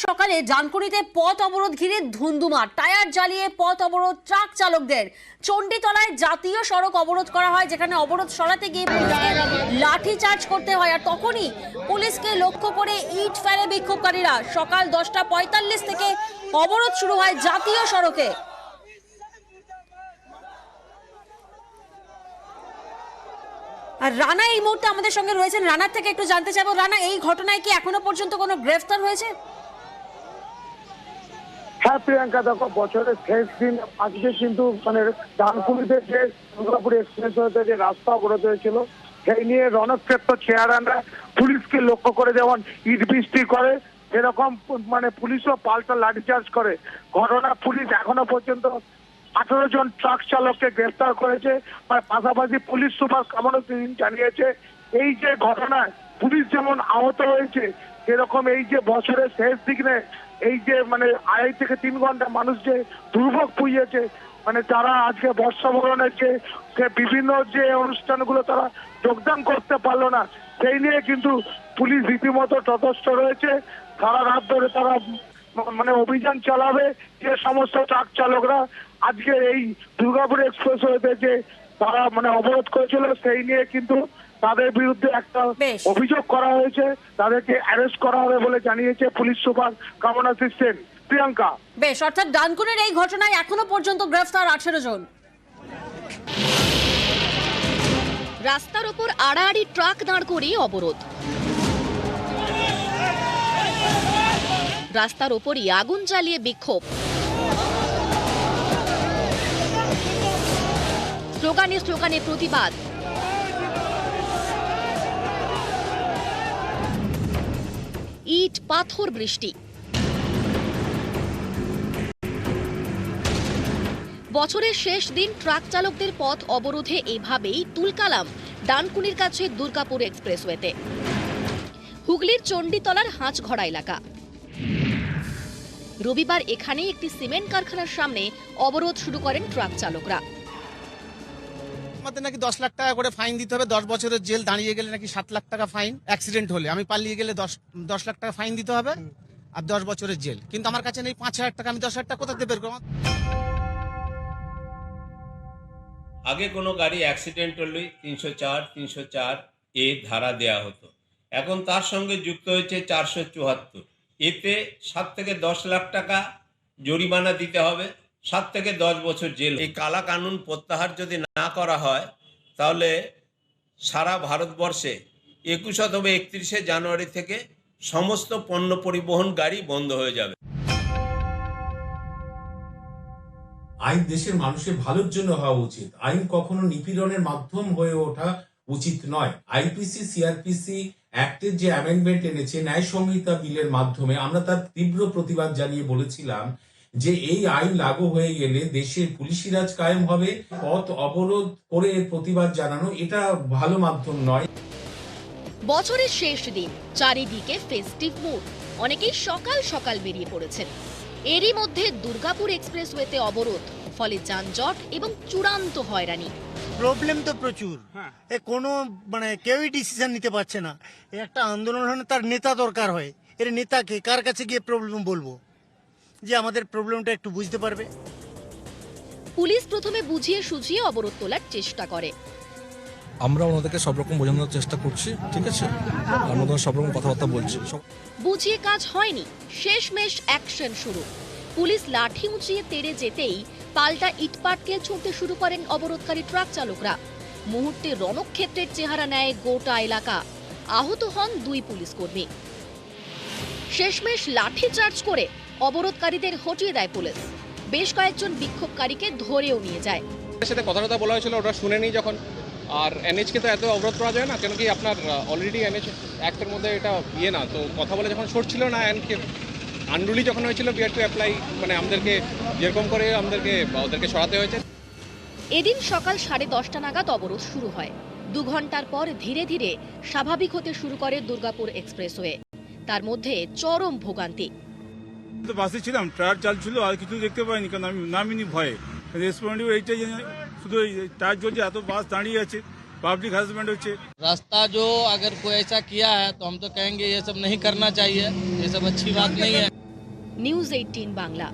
সকালে ডানকুনিতে পথ অবরোধ ঘিরে ধুন্ধুমার, টায়ার জ্বালিয়ে পথ অবরোধ ট্রাক চালকদের। চণ্ডীতলায় জাতীয় সড়ক অবরোধ করা হয়, যেখানে অবরোধ সরাতে গিয়ে পুলিশকে লাঠি চার্জ করতে হয়। আর তখনই পুলিশকে লক্ষ্য করে ইট ফেলে বিক্ষোভকারীরা। সকাল 10:45 থেকে অবরোধ শুরু হয় জাতীয় সড়কে। আর রানা এই মুহূর্তে আমাদের সঙ্গে রয়েছেন। রানার থেকে একটু জানতে চাইবো, রানা, এই ঘটনায় কি এখনো পর্যন্ত কোনো গ্রেফতার হয়েছে? হ্যাঁ প্রিয়াঙ্কা, দেখো বছরের শেষ দিন আজকে কিন্তু ডানকুনিতে যে দুর্গাপুর এক্সপ্রেসওয়েতে যে রাস্তা অবরোধ হয়েছিল, সেই নিয়ে রণক্ষেত্র চেয়ারম্যানরা পুলিশকে লক্ষ্য করে যেমন ইট বৃষ্টি করে, সেরকম পুলিশও পাল্টা লাঠিচার্জ করে। ঘটনা পুলিশ এখনো পর্যন্ত 18 জন ট্রাক চালককে গ্রেফতার করেছে। পাশাপাশি পুলিশ সুপার কামরুল সিং জানিয়েছে, এই যে ঘটনায় পুলিশ যেমন আহত হয়েছে, সেরকম এই যে বছরের শেষ দিনে এই যে 2.5 থেকে 3 ঘন্টা মানুষ যে দুর্ভোগ পুড়িয়েছে, তারা আজকে বর্ষবরণের যে বিভিন্ন যে অনুষ্ঠানগুলো তারা যোগদান করতে পারলো না, সেই নিয়ে কিন্তু পুলিশ রীতিমতো তটস্থ রয়েছে। সারা রাত ধরে তারা অভিযান চালাবে। যে সমস্ত ট্রাক চালকরা আজকে এই দুর্গাপুর এক্সপ্রেসওয়েতে যে তারা অবরোধ করেছিল, সেই নিয়ে কিন্তু তাদের বিরুদ্ধে একটা অভিযোগ করা হয়েছে। তাদেরকে অ্যারেস্ট করা হবে বলে জানিয়েছে পুলিশ সুপার কামনা সিং। প্রিয়াঙ্কা, বেশ, অর্থাৎ ডানকুনির এই ঘটনায় এখনো পর্যন্ত গ্রেফতার 18 জন। রাস্তার উপর আড়াআড়ি ট্রাক দাঁড় করিয়ে অবরোধ। রাস্তার ওপরই আগুন জ্বালিয়ে বিক্ষোভ। স্লোগানে স্লোগানে প্রতিবাদ। ইট পাথর বৃষ্টি। বছরের শেষ দিন ট্রাক চালকদের পথ অবরোধে এভাবেই তুলকালাম ডানকুনির কাছে দুর্গাপুর এক্সপ্রেসওয়েতে। হুগলির চণ্ডীতলার হাঁচঘড়া এলাকা। রবিবার এখানেই একটি সিমেন্ট কারখানার সামনে অবরোধ শুরু করেন ট্রাক চালকরা। আমাদের নাকি 10 লাখ টাকা করে ফাইন দিতে হবে, 10 বছরের জেল, দাঁড়িয়ে গেলে নাকি 7 লাখ টাকা ফাইন, অ্যাক্সিডেন্ট হলে আমি পালিয়ে গেলে 10 লাখ টাকা ফাইন দিতে হবে আর 10 বছরের জেল। কিন্তু আমার কাছে নেই 5,000 টাকা, আমি 10,000 টাকা কোথা থেকে বের করব? আগে কোনো গাড়ি অ্যাক্সিডেন্ট হলেই 304 এ ধারা দেয়া হতো, এখন তার সঙ্গে যুক্ত হয়েছে 474। এতে 7 থেকে 10 লাখ টাকা জরিমানা দিতে হবে, 7 থেকে 10 বছর জেল। এই কালা কানুন প্রত্যাহার যদি না করা হয়, তাহলে সারা ভারতবর্ষে 21 অথবা 31শে জানুয়ারি থেকে সমস্ত পণ্য পরিবহন গাড়ি বন্ধ হয়ে যাবে। আইন দেশের মানুষের ভালোর জন্য হওয়া উচিত। আইন কখনো নিপীড়নের মাধ্যম হয়ে ওঠা উচিত নয়। আইপিসি সিআরপিসি অ্যাক্টের যে অ্যামেন্ডমেন্ট এনেছে ন্যায় সংহিতা বিলের মাধ্যমে, আমরা তার তীব্র প্রতিবাদ জানিয়ে বলেছিলাম যে এই আইন লাগু হয়ে গেলে দেশের পুলিশি রাজ কায়েম হবে। পথ অবরোধ করে প্রতিবাদ জানানো এটা ভালো মাধ্যম নয়। বছরের শেষ দিন, চারিদিকে ফেস্টিভ মুড। অনেকেই সকাল সকাল বেরিয়ে পড়েছেন। এরই মধ্যে দুর্গাপুর এক্সপ্রেসওয়েতে অবরোধ, ফলে যানজট এবং চূড়ান্ত হয়রানি। প্রবলেম তো প্রচুর, কোনো কেউই ডিসিশন নিতে পারছে না। একটা আন্দোলন হলে তার নেতা দরকার হয়। এর নেতাকে কার কাছে গিয়ে প্রবলেম বলবো যে আমাদের প্রবলেমটা একটু বুঝতে পারবে? পুলিশ প্রথমে বুঝিয়ে সুঝিয়ে অবরোধ তোলার চেষ্টা করে। আমরা ওনাদেরকে সব রকম বোঝানোর চেষ্টা করছি, ঠিক আছে, আমরা সব রকম কথাবার্তা বলছি। বুঝিয়ে কাজ হয়নি, শেষমেশ অ্যাকশন শুরু। পুলিশ লাঠি উঁচিয়ে তেড়ে যেতেই পাল্টা ইটপাটকেল ছুঁড়তে শুরু করেন অবরোধকারী ট্রাক চালকরা। মুহূর্তে রণক্ষেত্রের চেহারা নেয় গোটা এলাকা। আহত হন 2 পুলিশ কর্মী। শেষমেশ লাঠি চার্জ করে অবরোধকারীদের হটিয়ে দেয় পুলিশ। বেশ কয়েকজন বিক্ষোভকারীকে ধরেও নিয়ে যায়। সাথে কথা বলা হয়েছিল, ওটা শুনেনি যখন। আর এনএইচকে তো এত অবরোধ করা যায় না, কেন কি আপনার অলরেডি এনএইচ অ্যাক্টের মধ্যে এটা না, তো কথা বলে যখন সরছিল না, এনকে আনরুলি যখন হয়েছিল, বি হ্যাড টু অ্যাপ্লাই, আমাদেরকে যেরকম করে ওদেরকে সরাতে হয়েছে। এদিন সকাল 10:30 নাগাদ অবরোধ শুরু হয়। 2 ঘন্টার পর ধীরে ধীরে স্বাভাবিক হতে শুরু করে দুর্গাপুর এক্সপ্রেসওয়ে। তার মধ্যে চরম ভোগান্তি। বাসে ছিলাম, টায়ার চালছিল, আর কিছু দেখতে পাইনি, কারণ আমি নামিনি ভয়ে। রেসপন্ডিভ এইটাই শুধু টায়ার জ্বলছে, এত বাস দাঁড়িয়ে আছে, पब्लिक हरासमेंट होचे। रास्ता जो अगर कोई ऐसा किया है तो हम तो कहेंगे ये सब नहीं करना चाहिए, ये सब अच्छी बात नहीं है। নিউজ 18 বাংলা।